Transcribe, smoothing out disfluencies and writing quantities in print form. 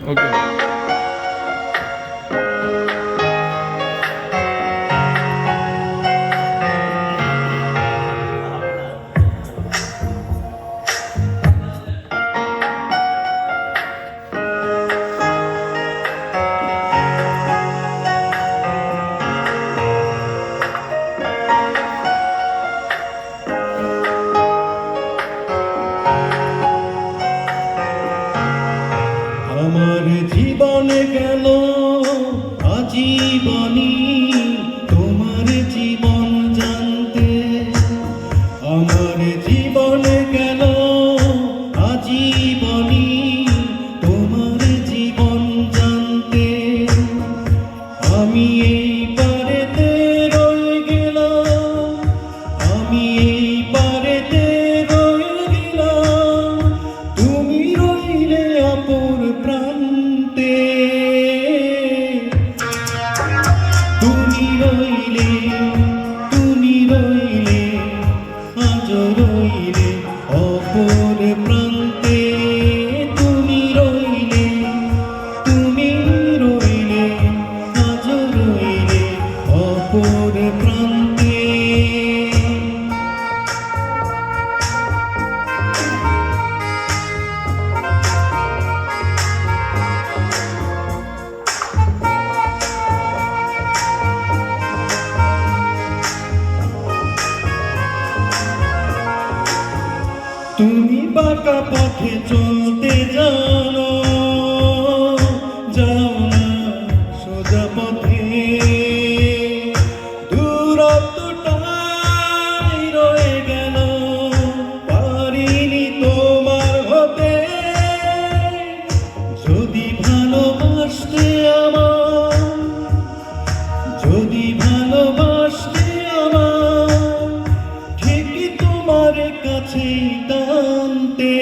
ওকে। আমার জীবনে গেল আজীবনী তোমার জীবন জানতে। আমার জীবনে গেল আজীবনী তোমার জীবন জানতে। আমি এই পারেতে রয়ে গেলাম, আমি এই পারেতে রয়ে গেলাম, তুমি রইলে অপর প্রান্তে। তুমি রইলে, তুমি রইলে, আজ রইলে অপর প্রান্তে। তুমি রইলে, তুমি রইলে, আজ রইলে অপর প্রান্তে। তুমি বাঁকা পথে চলতে জানো, যাও না সোজা পথে। দূরত্বটাই রয়ে গেল, পারিনি তোমার হতে। যদি ভালোবাসতে আমার, যদি ভালোবাসতে আমার, ঠিকই তোমার কাছেই টানতে।